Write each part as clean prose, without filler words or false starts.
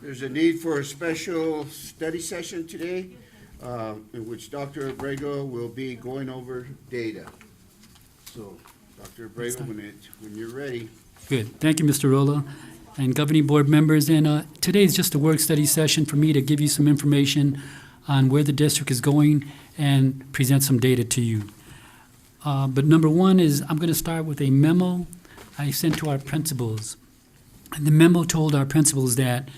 There's a need for a special study session today, in which Dr. Abrego will be going over data. So, Dr. Abrego, when you're ready. Good. Thank you, Mr. Rolla, and governing board members. And today is just a work study session for me to give you some information on where the district is going and present some data to you. But number one is I'm going to start with a memo I sent to our principals. And the memo told our principals that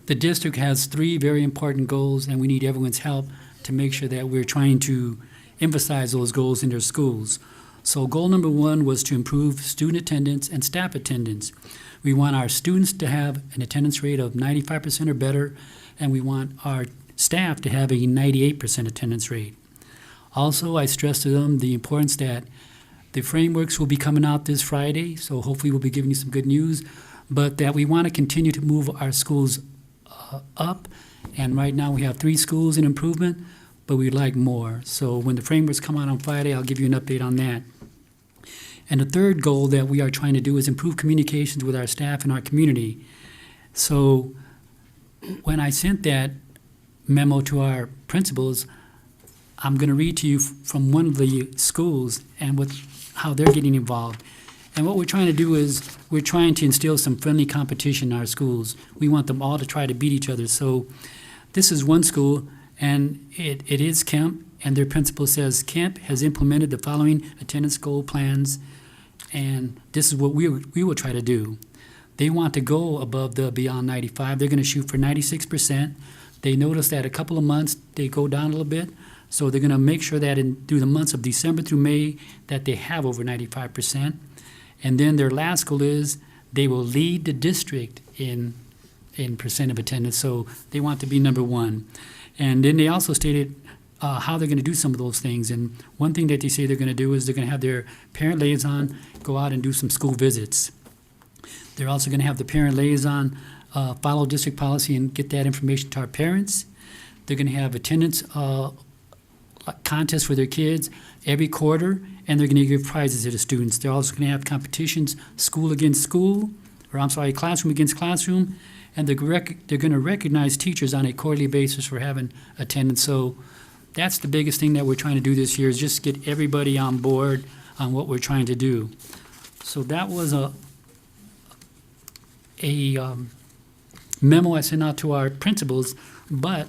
the district has 3 very important goals, and we need everyone's help to make sure that we're trying to emphasize those goals in their schools. So goal number 1 was to improve student attendance and staff attendance. We want our students to have an attendance rate of 95% or better, and we want our staff to have a 98% attendance rate. Also, I stressed to them the importance that the frameworks will be coming out this Friday, so hopefully we'll be giving you some good news, but that we want to continue to move our schools up. And right now we have 3 schools in improvement, but we'd like more. So when the frameworks come out on Friday, I'll give you an update on that. And the third goal that we are trying to do is improve communications with our staff and our community. So when I sent that memo to our principals, I'm going to read to you from one of the schools and how they're getting involved. And what we're trying to do is we're trying to instill some friendly competition in our schools. We want them all to try to beat each other. So this is one school, and it is Kemp, and their principal says Kemp has implemented the following attendance goal plans, and this is what we will try to do. They want to go above the beyond 95. They're going to shoot for 96%. They notice that a couple of months they go down a little bit, so they're going to make sure that through the months of December through May that they have over 95%. And then their last goal is they will lead the district in percent of attendance, so they want to be number 1. And then they also stated how they're going to do some of those things. And one thing that they say they're going to do is they're going to have their parent liaison go out and do some school visits. They're also going to have the parent liaison follow district policy and get that information to our parents. They're going to have attendance contests for their kids every quarter, and they're going to give prizes to the students. They're also going to have competitions, school against school, classroom against classroom, and they're going to recognize teachers on a quarterly basis for having attendance. So that's the biggest thing that we're trying to do this year, is just get everybody on board on what we're trying to do. So that was a memo I sent out to our principals, but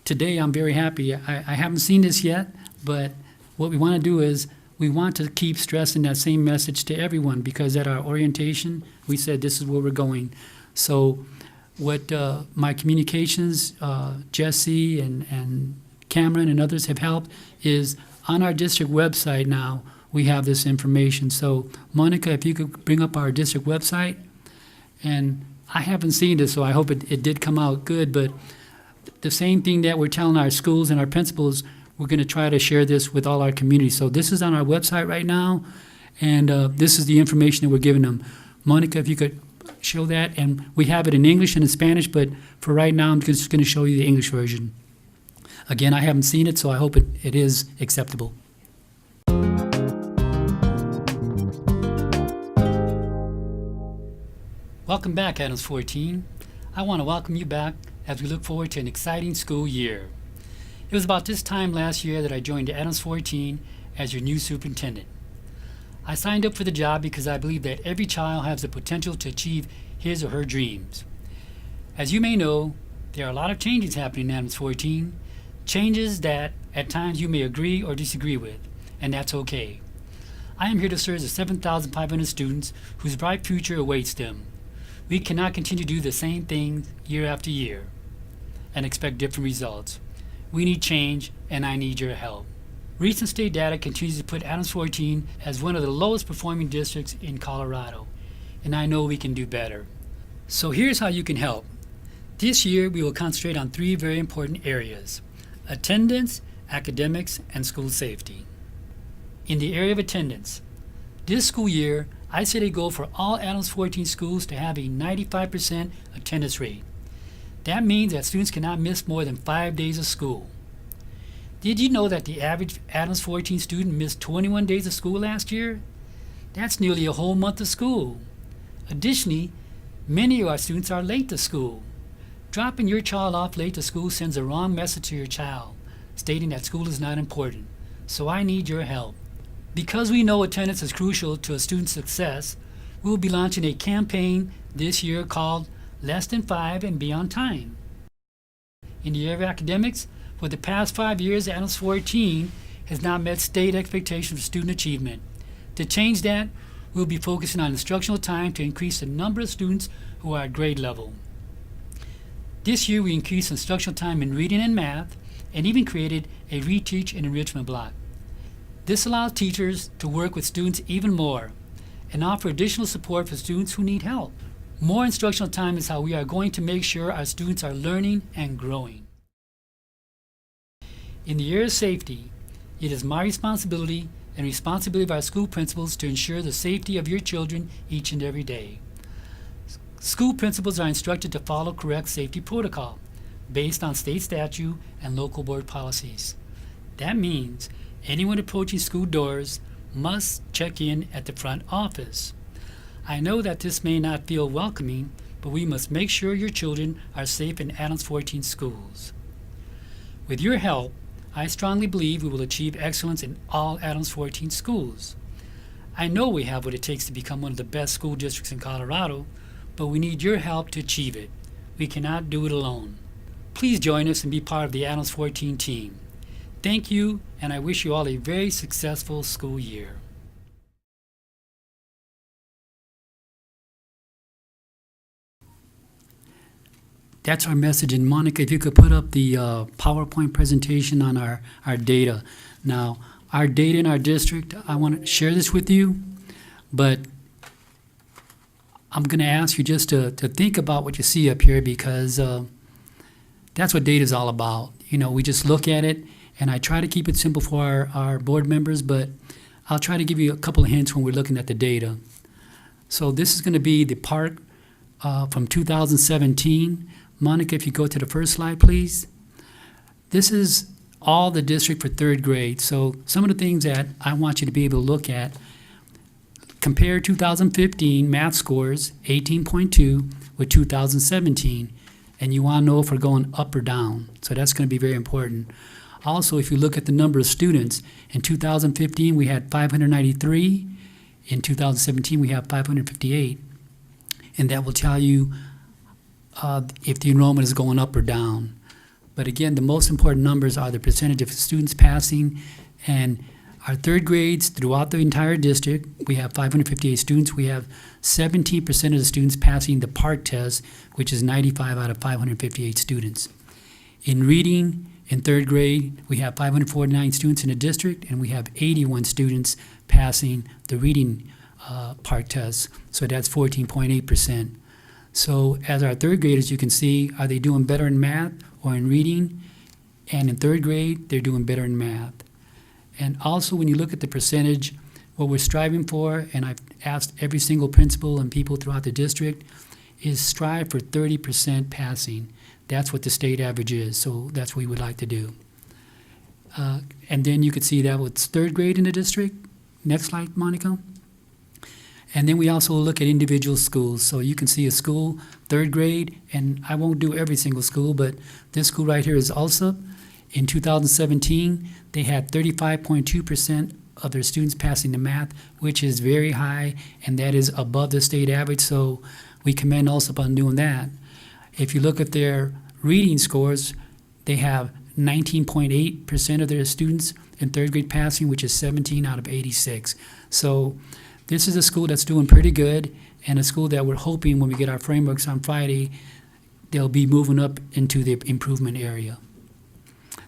today I'm very happy. I haven't seen this yet, but what we want to do is we want to keep stressing that same message to everyone, because at our orientation, we said this is where we're going. So what my communications, Jesse and Cameron and others have helped is on our district website now, we have this information. So Monica, if you could bring up our district website. And I haven't seen it, so I hope it did come out good, but the same thing that we're telling our schools and our principals, we're going to try to share this with all our community. So this is on our website right now, and this is the information that we're giving them. Monica, if you could show that, and we have it in English and in Spanish, but for right now, I'm just going to show you the English version. Again, I haven't seen it, so I hope it is acceptable. Welcome back, Adams 14. I want to welcome you back as we look forward to an exciting school year. It was about this time last year that I joined Adams 14 as your new superintendent. I signed up for the job because I believe that every child has the potential to achieve his or her dreams. As you may know, there are a lot of changes happening in Adams 14, changes that at times you may agree or disagree with, and that's okay. I am here to serve the 7,500 students whose bright future awaits them. We cannot continue to do the same things year after year and expect different results. We need change, and I need your help. Recent state data continues to put Adams 14 as one of the lowest performing districts in Colorado, and I know we can do better. So here's how you can help. This year we will concentrate on 3 very important areas: attendance, academics, and school safety. In the area of attendance, this school year, I set a goal for all Adams 14 schools to have a 95% attendance rate. That means that students cannot miss more than 5 days of school. Did you know that the average Adams 14 student missed 21 days of school last year? That's nearly a whole month of school. Additionally, many of our students are late to school. Dropping your child off late to school sends a wrong message to your child, stating that school is not important. So I need your help. Because we know attendance is crucial to a student's success, we will be launching a campaign this year called Less Than 5 and Be On Time. In the area of academics, for the past 5 years, Adams 14 has not met state expectations for student achievement. To change that, we'll be focusing on instructional time to increase the number of students who are at grade level. This year, we increased instructional time in reading and math, and even created a reteach and enrichment block. This allows teachers to work with students even more and offer additional support for students who need help. More instructional time is how we are going to make sure our students are learning and growing. In the area of safety, it is my responsibility and responsibility of our school principals to ensure the safety of your children each and every day. School principals are instructed to follow correct safety protocol based on state statute and local board policies. That means anyone approaching school doors must check in at the front office. I know that this may not feel welcoming, but we must make sure your children are safe in Adams 14 schools. With your help, I strongly believe we will achieve excellence in all Adams 14 schools. I know we have what it takes to become one of the best school districts in Colorado, but we need your help to achieve it. We cannot do it alone. Please join us and be part of the Adams 14 team. Thank you, and I wish you all a very successful school year. That's our message. And Monica, if you could put up the PowerPoint presentation on our data. Now, our data in our district, I want to share this with you, but I'm going to ask you just to think about what you see up here, because that's what data is all about. You know, we just look at it, and I try to keep it simple for our board members, but I'll try to give you a couple of hints when we're looking at the data. So this is going to be the part from 2017. Monica, if you go to the first slide, please. This is all the district for third grade. So some of the things that I want you to be able to look at: compare 2015 math scores, 18.2, with 2017. And you want to know if we're going up or down. So that's going to be very important. Also, if you look at the number of students, in 2015 we had 593. In 2017 we have 558. And that will tell you if the enrollment is going up or down. But again, the most important numbers are the percentage of students passing, and our third grades throughout the entire district, we have 558 students. We have 17% of the students passing the PARCC test, which is 95 out of 558 students. In reading, in third grade, we have 549 students in the district, and we have 81 students passing the reading PARCC test. So that's 14.8%. So as our third graders, you can see, are they doing better in math or in reading? And in third grade, they're doing better in math. And also, when you look at the percentage, what we're striving for, and I've asked every single principal and people throughout the district, is strive for 30% passing. That's what the state average is, so that's what we would like to do. And then you could see that with third grade in the district. Next slide, Monica. And then we also look at individual schools. So you can see a school, third grade, and I won't do every single school, but this school right here is Alsop. In 2017, they had 35.2% of their students passing the math, which is very high, and that is above the state average, so we commend Alsop on doing that. If you look at their reading scores, they have 19.8% of their students in third grade passing, which is 17 out of 86. So this is a school that's doing pretty good, and a school that we're hoping when we get our frameworks on Friday, they'll be moving up into the improvement area.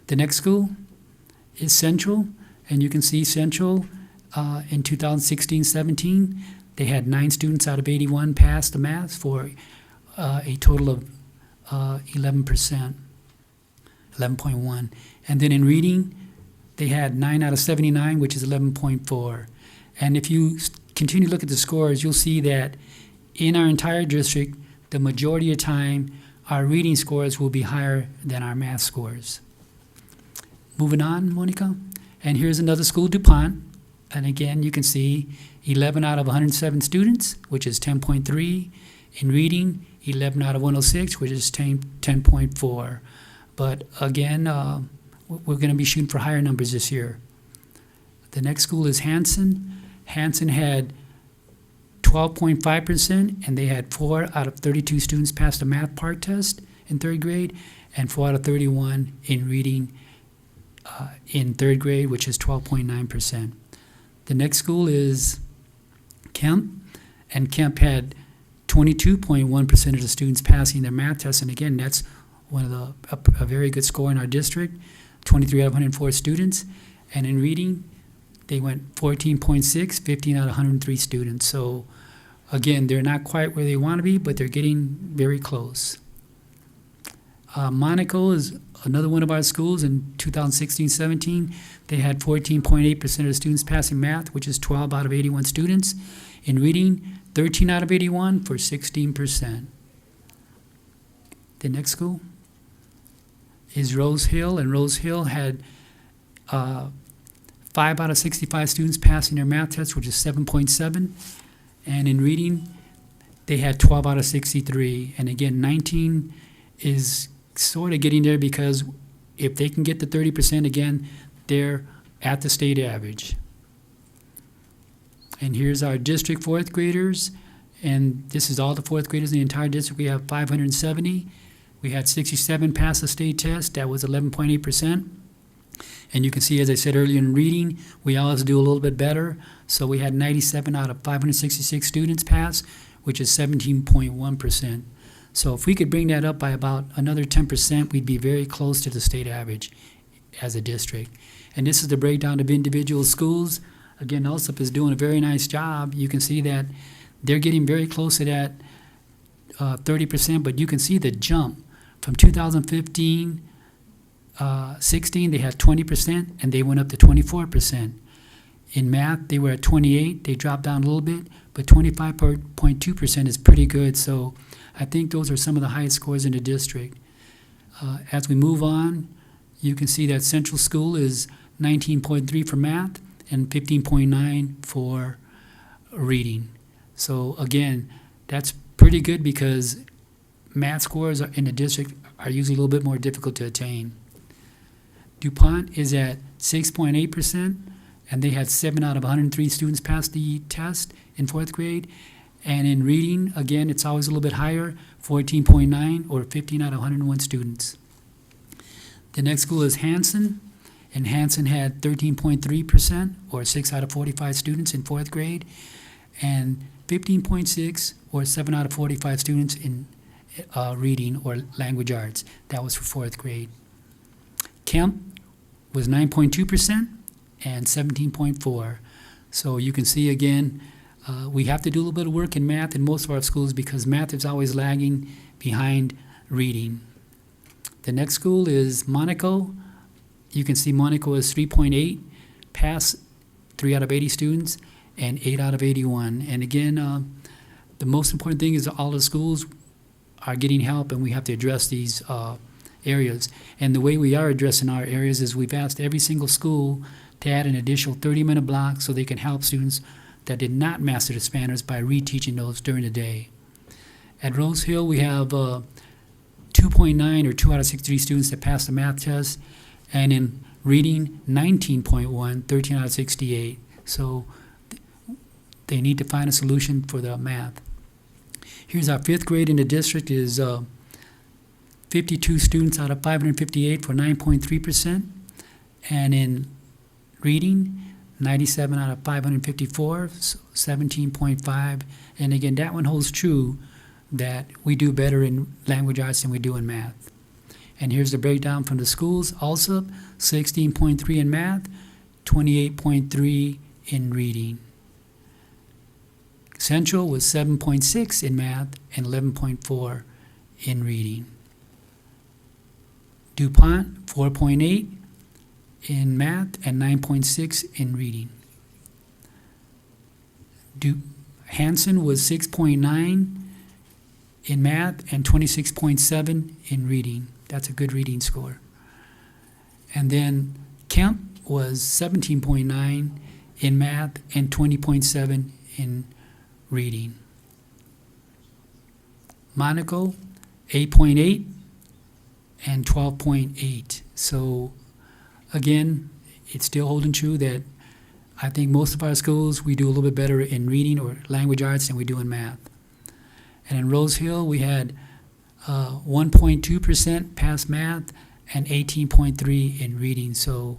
The next school is Central, and you can see Central in 2016-17, they had 9 students out of 81 pass the math for a total of 11%, 11.1. And then in reading, they had 9 out of 79, which is 11.4. And if you continue to look at the scores, you'll see that in our entire district, the majority of time, our reading scores will be higher than our math scores. Moving on, Monica. And here's another school, DuPont. And again, you can see 11 out of 107 students, which is 10.3. In reading, 11 out of 106, which is 10.4. But again, we're going to be shooting for higher numbers this year. The next school is Hanson. Hanson had 12.5%, and they had 4 out of 32 students pass the math part test in third grade, and 4 out of 31 in reading in third grade, which is 12.9%. The next school is Kemp, and Kemp had 22.1% of the students passing their math test, and again, that's one of a very good score in our district, 23 out of 104 students. And in reading, they went 14.6, 15 out of 103 students. So again, they're not quite where they want to be, but they're getting very close. Monaco is another one of our schools in 2016-17. They had 14.8% of the students passing math, which is 12 out of 81 students. In reading, 13 out of 81 for 16%. The next school is Rose Hill, and Rose Hill had 5 out of 65 students passing their math test, which is 7.7. And in reading, they had 12 out of 63. And again, 19 is sort of getting there because if they can get to 30%, again, they're at the state average. And here's our district fourth graders. And this is all the fourth graders in the entire district. We have 570. We had 67 pass the state test. That was 11.8%. And you can see, as I said earlier in reading, we always do a little bit better. So we had 97 out of 566 students pass, which is 17.1%. So if we could bring that up by about another 10%, we'd be very close to the state average as a district. And this is the breakdown of individual schools. Again, ULSUP is doing a very nice job. You can see that they're getting very close to that 30%, but you can see the jump from 2015 16, they had 20%, and they went up to 24%. In math, they were at 28. They dropped down a little bit, but 25.2% is pretty good. So I think those are some of the highest scores in the district. As we move on, you can see that Central School is 19.3 for math and 15.9 for reading. So again, that's pretty good because math scores in the district are usually a little bit more difficult to attain. DuPont is at 6.8%, and they had 7 out of 103 students pass the test in fourth grade. And in reading, again, it's always a little bit higher, 14.9 or 15 out of 101 students. The next school is Hanson, and Hanson had 13.3% or 6 out of 45 students in fourth grade, and 15.6 or 7 out of 45 students in reading or language arts. That was for fourth grade. Kemp was 9.2% and 17.4. So you can see again, we have to do a little bit of work in math in most of our schools because math is always lagging behind reading. The next school is Monaco. You can see Monaco is 3.8, pass 3 out of 80 students, and 8 out of 81. And again, the most important thing is all the schools are getting help, and we have to address these areas. And the way we are addressing our areas is we've asked every single school to add an additional 30-minute block so they can help students that did not master the Spanish by reteaching those during the day. At Rose Hill, we have 2.9 or 2 out of 63 students that passed the math test, and in reading, 19.1, 13 out of 68. So they need to find a solution for the math. Here's our fifth grade in the district is 52 students out of 558 for 9.3%. And in reading, 97 out of 554, so 17.5. And again, that one holds true that we do better in language arts than we do in math. And here's the breakdown from the schools. Also, 16.3 in math, 28.3 in reading. Central was 7.6 in math and 11.4 in reading. DuPont, 4.8 in math and 9.6 in reading. Hanson was 6.9 in math and 26.7 in reading. That's a good reading score. And then Kemp was 17.9 in math and 20.7 in reading. Monaco, 8.8, and 12.8. So again, it's still holding true that I think most of our schools, we do a little bit better in reading or language arts than we do in math. And in Rose Hill, we had 1.2% pass math and 18.3 in reading. So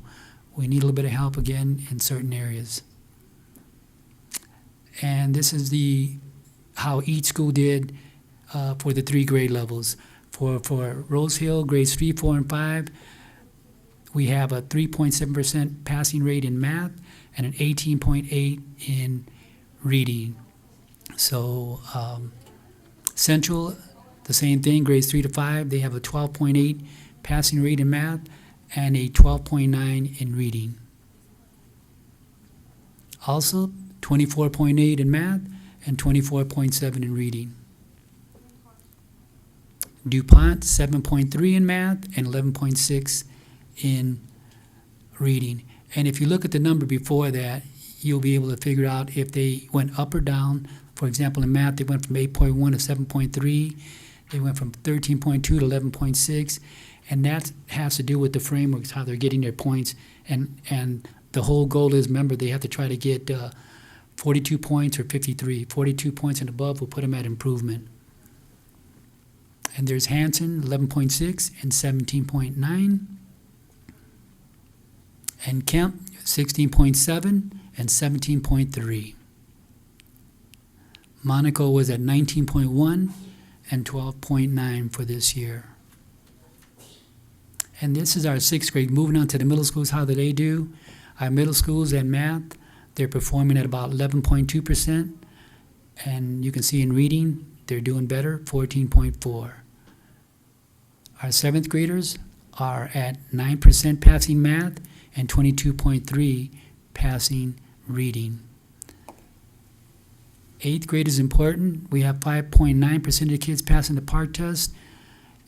we need a little bit of help again in certain areas. And this is how each school did for the 3 grade levels. For Rose Hill, grades 3, 4, and 5, we have a 3.7% passing rate in math and an 18.8 in reading. So Central, the same thing, grades 3 to 5, they have a 12.8 passing rate in math and a 12.9 in reading. Also, 24.8 in math and 24.7 in reading. DuPont, 7.3 in math and 11.6 in reading. And if you look at the number before that, you'll be able to figure out if they went up or down. For example, in math, they went from 8.1 to 7.3. They went from 13.2 to 11.6. And that has to do with the frameworks, how they're getting their points. And the whole goal is, remember, they have to try to get 42 points or 53. 42 points and above will put them at improvement. And there's Hanson, 11.6 and 17.9. And Kemp, 16.7 and 17.3. Monaco was at 19.1 and 12.9 for this year. And this is our 6th grade. Moving on to the middle schools, how do they do? Our middle schools at math, they're performing at about 11.2%. And you can see in reading, they're doing better, 14.4. Our 7th graders are at 9% passing math and 22.3 passing reading. 8th grade is important. We have 5.9% of the kids passing the PARCC test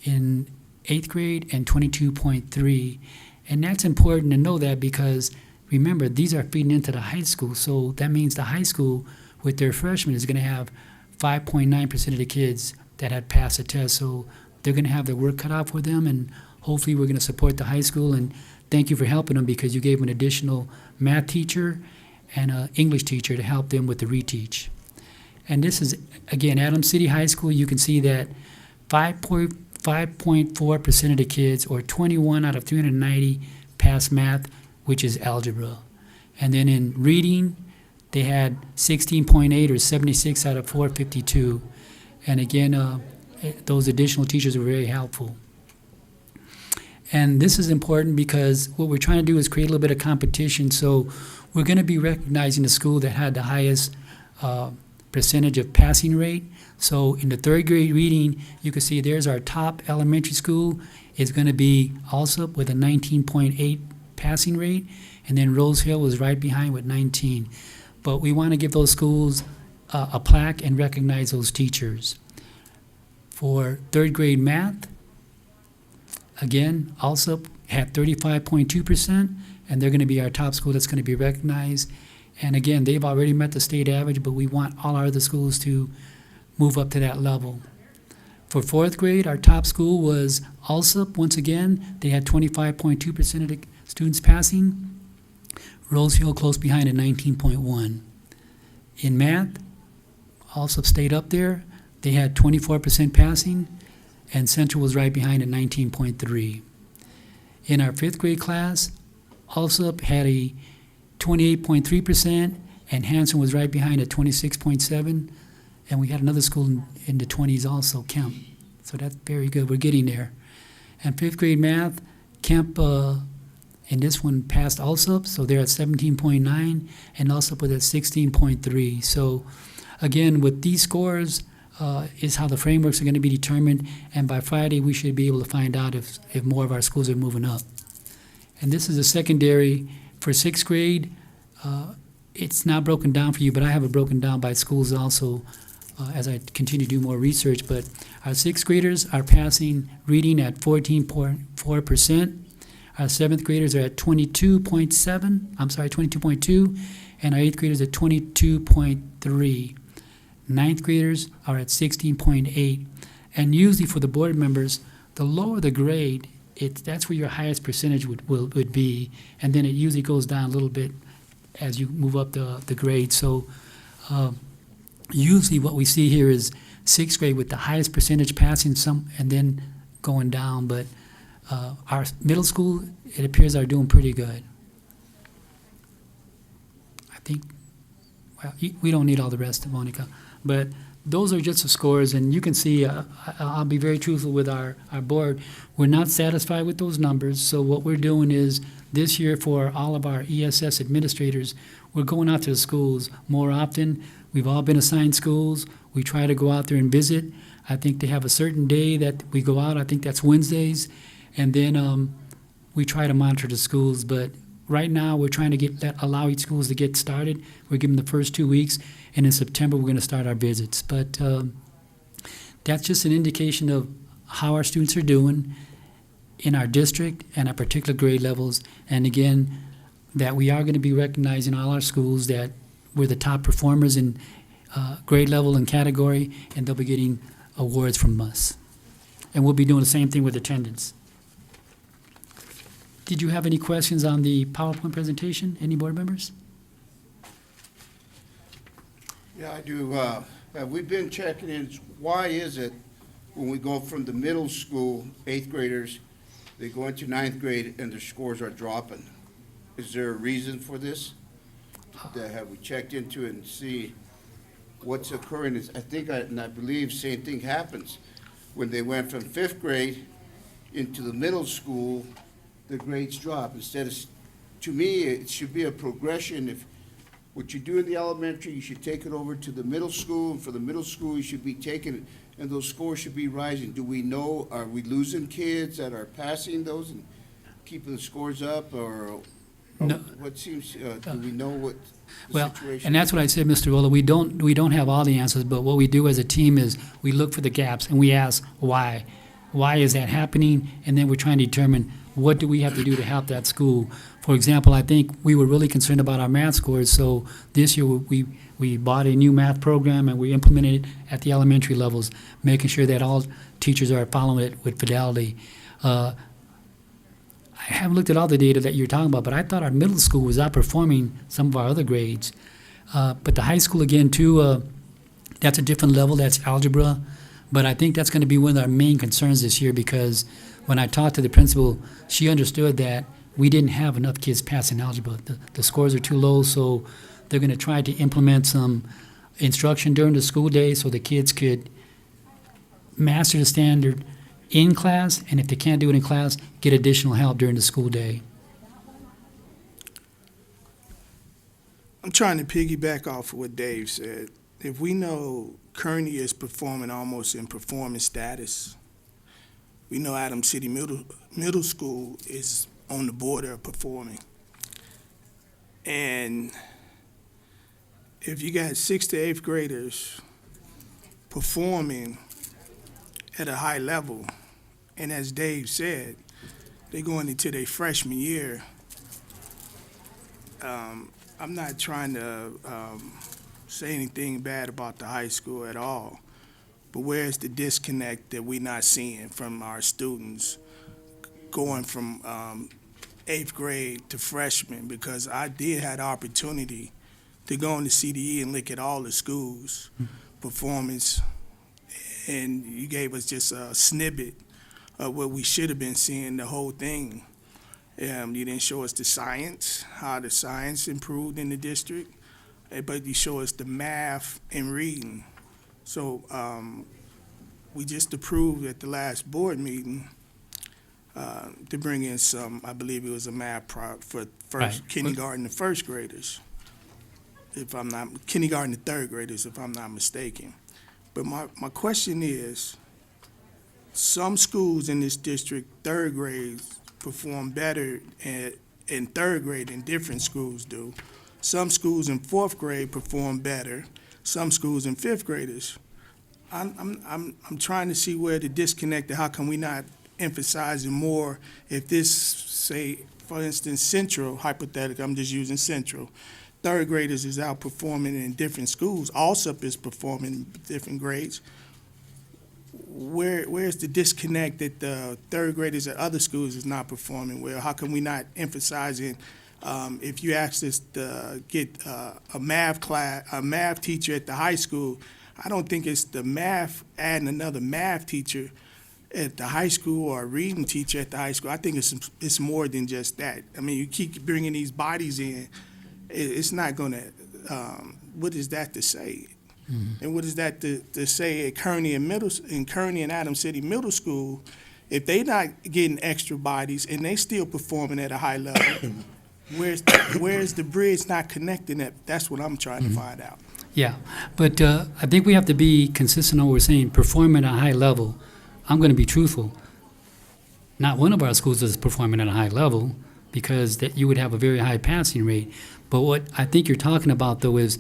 in 8th grade and 22.3. And that's important to know that because, remember, these are feeding into the high school. So that means the high school, with their freshmen, is going to have 5.9% of the kids that had passed the test. So they're going to have their work cut out for them, and hopefully we're going to support the high school. And thank you for helping them because you gave them an additional math teacher and an English teacher to help them with the reteach. And this is, again, Adams City High School. You can see that 5.4% of the kids, or 21 out of 390, pass math, which is algebra. And then in reading, they had 16.8, or 76 out of 452. And again, those additional teachers were very helpful. And this is important because what we're trying to do is create a little bit of competition. So we're going to be recognizing the school that had the highest percentage of passing rate. So in the 3rd grade reading, you can see there's our top elementary school. It's going to be also with a 19.8 passing rate. And then Rose Hill was right behind with 19. But we want to give those schools a plaque and recognize those teachers. For 3rd grade math, again, also had 35.2%, and they're going to be our top school that's going to be recognized. And again, they've already met the state average, but we want all our other schools to move up to that level. For 4th grade, our top school was Alsop. Once again, they had 25.2% of the students passing. Rose Hill close behind at 19.1. In math, Alsop stayed up there. They had 24% passing, and Central was right behind at 19.3. In our 5th grade class, Alsop had a 28.3%, and Hanson was right behind at 26.7%. And we had another school in the 20s also, Kemp. So that's very good. We're getting there. And 5th grade math, Kemp in this one passed Alsop, so they're at 17.9, and Alsop was at 16.3. So again, with these scores is how the frameworks are going to be determined, and by Friday we should be able to find out if more of our schools are moving up. And this is a secondary for 6th grade. It's not broken down for you, but I have it broken down by schools also as I continue to do more research. But our 6th graders are passing reading at 14.4%. Our 7th graders are at 22.2, and our 8th graders at 22.3. 9th graders are at 16.8. And usually for the board members, the lower the grade, that's where your highest percentage would be, and then it usually goes down a little bit as you move up the grade. So usually what we see here is sixth grade with the highest percentage passing and then going down. But our middle school, it appears, are doing pretty good. I think, well, we don't need all the rest, Monica, but those are just the scores, and you can see, I'll be very truthful with our board. We're not satisfied with those numbers, so what we're doing is, this year for all of our ESS administrators, we're going out to the schools more often. We've all been assigned schools. We try to go out there and visit. I think they have a certain day that we go out. I think that's Wednesdays, and then we try to monitor the schools. But right now, we're trying to allow each schools to get started. We're giving the first 2 weeks, and in September, we're going to start our visits. But that's just an indication of how our students are doing in our district and our particular grade levels. And again, that we are going to be recognizing all our schools that we're the top performers in grade level and category, and they'll be getting awards from us. And we'll be doing the same thing with attendance. Did you have any questions on the PowerPoint presentation? Any board members? Yeah, I do. We've been checking in, why is it when we go from the middle school, eighth graders, they go into ninth grade and their scores are dropping? Is there a reason for this? Have we checked into it and see what's occurring? I think, and I believe same thing happens. When they went from fifth grade into the middle school, the grades drop. Instead of, to me, it should be a progression. If what you do in the elementary, you should take it over to the middle school, and for the middle school, you should be taking it, and those scores should be rising. Do we know, are we losing kids that are passing those and keeping the scores up, or No. what seems, do we know what the Well, situation? and that's what I said, Mr. Rolla. We don't have all the answers, but what we do as a team is we look for the gaps and we ask why. Why is that happening? And then we're trying to determine what do we have to do to help that school. For example, I think we were really concerned about our math scores, so this year we bought a new math program and we implemented it at the elementary levels, making sure that all teachers are following it with fidelity. I haven't looked at all the data that you're talking about, but I thought our middle school was outperforming some of our other grades. But the high school, again, too, that's a different level. That's algebra. But I think that's going to be one of our main concerns this year, because when I talked to the principal, she understood that we didn't have enough kids passing algebra. The scores are too low, so they're going to try to implement some instruction during the school day so the kids could master the standard in class, and if they can't do it in class, get additional help during the school day. I'm trying to piggyback off of what Dave said. If we know Kearney is performing almost in performance status, we know Adams City Middle School is on the border of performing. And if you got 6th to 8th graders performing at a high level, and as Dave said, they're going into their freshman year, I'm not trying to say anything bad about the high school at all, but where's the disconnect that we're not seeing from our students going from 8th grade to freshman? Because I did have the opportunity to go on the CDE and look at all the schools' performance, and you gave us just a snippet of what we should have been seeing the whole thing. You didn't show us the science, how the science improved in the district, but you show us the math and reading. So we just approved at the last board meeting to bring in some, I believe it was a math prop for kindergarten to first graders, kindergarten to third graders, if I'm not mistaken. But my question is, some schools in this district, third grades, perform better in third grade than different schools do. Some schools in fourth grade perform better. Some schools in fifth graders. I'm trying to see where the disconnect, how come we not emphasizing more if this, say, for instance, Central, hypothetical, I'm just using Central, third graders is outperforming in different schools. Alsop is performing in different grades. where's the disconnect that the third graders at other schools is not performing well? How come we not emphasizing, if you ask us to get a math teacher at the high school, I don't think it's the math, adding another math teacher at the high school or a reading teacher at the high school. I think it's more than just that. I mean, you keep bringing these bodies in, it's not going to, what is that to say? And what is that to say at Kearney and Adams City Middle School, if they not getting extra bodies and they still performing at a high level, where's the bridge not connecting it? That's what I'm trying to find out. Yeah, but I think we have to be consistent on what we're saying, perform at a high level. I'm going to be truthful. Not one of our schools is performing at a high level because that you would have a very high passing rate. But what I think you're talking about, though, is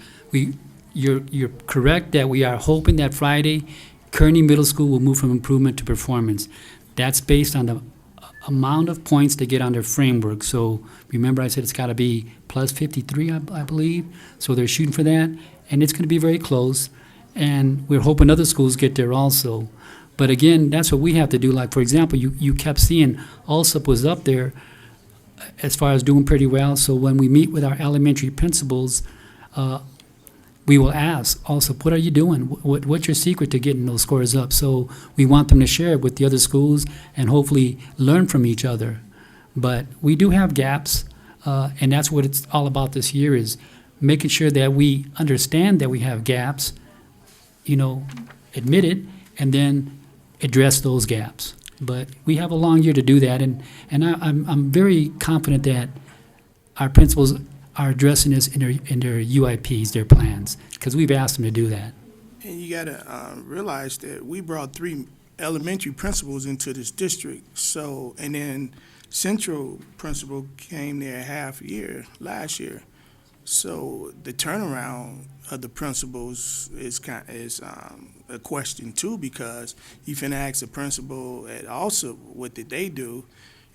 you're correct that we are hoping that Friday, Kearney Middle School will move from improvement to performance. That's based on the amount of points they get on their framework. So remember I said it's got to be plus 53, I believe. So they're shooting for that, and it's going to be very close. And we're hoping other schools get there also. But again, that's what we have to do. Like, for example, you kept seeing Alsop was up there as far as doing pretty well. So when we meet with our elementary principals, we will ask Alsop, what are you doing? What's your secret to getting those scores up? So we want them to share it with the other schools and hopefully learn from each other. But we do have gaps, and that's what it's all about this year, is making sure that we understand that we have gaps, admit it, and then address those gaps. But we have a long year to do that, and I'm very confident that our principals are addressing this in their UIPs, their plans, because we've asked them to do that. And you got to realize that we brought 3 elementary principals into this district. So, and then Central principal came there half a year last year. So the turnaround of the principals is a question too, because you finna ask the principal at also what did they do,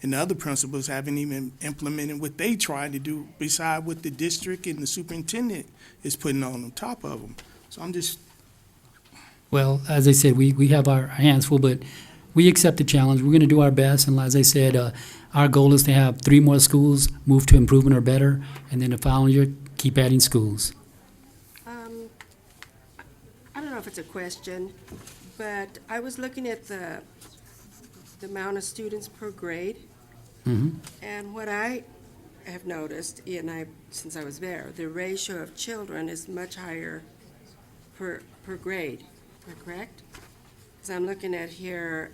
and the other principals haven't even implemented what they tried to do beside what the district and the superintendent is putting on top of them. So I'm just. Well, as I said, we have our hands full, but we accept the challenge. We're going to do our best, and as I said, our goal is to have 3 more schools move to improvement or better, and then the following year, keep adding schools. I don't know if it's a question, but I was looking at the amount of students per grade, and what I have noticed, since I was there, the ratio of children is much higher per grade. Am I correct? Because I'm looking at here,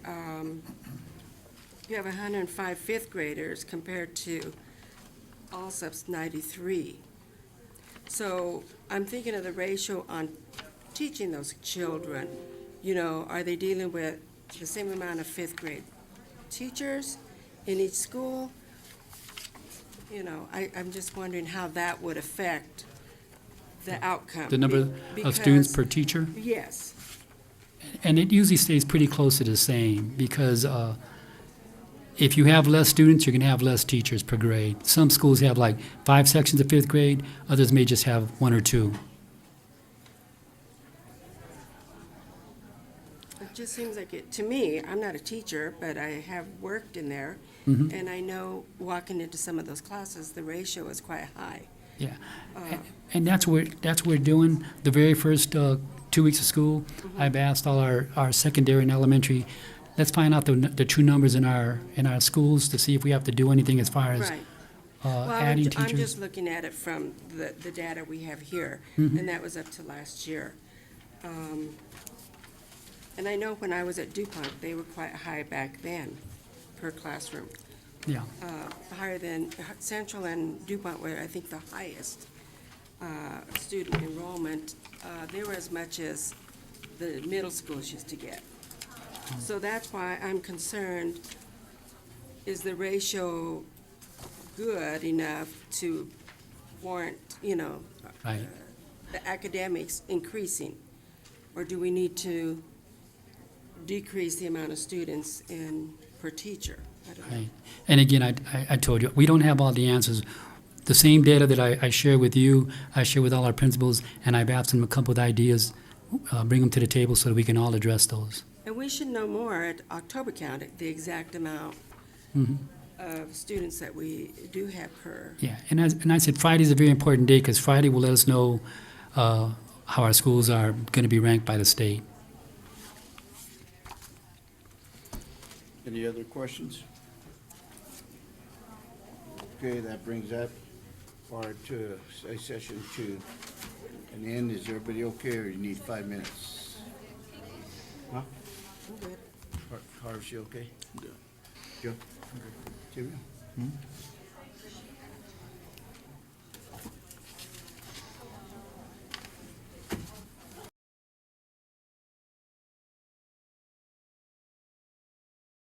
you have 105 fifth graders compared to Alsop's 93. So I'm thinking of the ratio on teaching those children. Are they dealing with the same amount of fifth grade teachers in each school? I'm just wondering how that would affect the outcome. The number of students per teacher? Yes. And it usually stays pretty close to the same, because if you have less students, you're going to have less teachers per grade. Some schools have like 5 sections of fifth grade, others may just have 1 or 2. It just seems like it, to me, I'm not a teacher, but I have worked in there, and I know walking into some of those classes, the ratio is quite high. Yeah, and that's what we're doing. The very first 2 weeks of school, I've asked all our secondary and elementary, let's find out the true numbers in our schools to see if we have to do anything as far as Right. adding I'm teachers. just looking at it from the data we have here, and that was up to last year. And I know when I was at DuPont, they were quite high back then per classroom. Yeah, Higher than Central and DuPont were, I think, the highest student enrollment. They were as much as the middle schools used to get. So that's why I'm concerned, is the ratio good enough to warrant, right. the academics increasing? Or do we need to decrease the amount of students per teacher? I don't know. Right. And again, I told you, we don't have all the answers. The same data that I share with you, I share with all our principals, and I've asked them to come up with ideas, bring them to the table so that we can all address those. And we should know more at October count, the exact amount of students that we do have per. Yeah, and I said Friday's a very important day because Friday will let us know how our schools are going to be ranked by the state. Any other questions? Okay, that brings that part to study session to an end. Is everybody okay, or you need 5 minutes? Huh? I'm good. Harvey, you okay? Good. Joe? Timmy?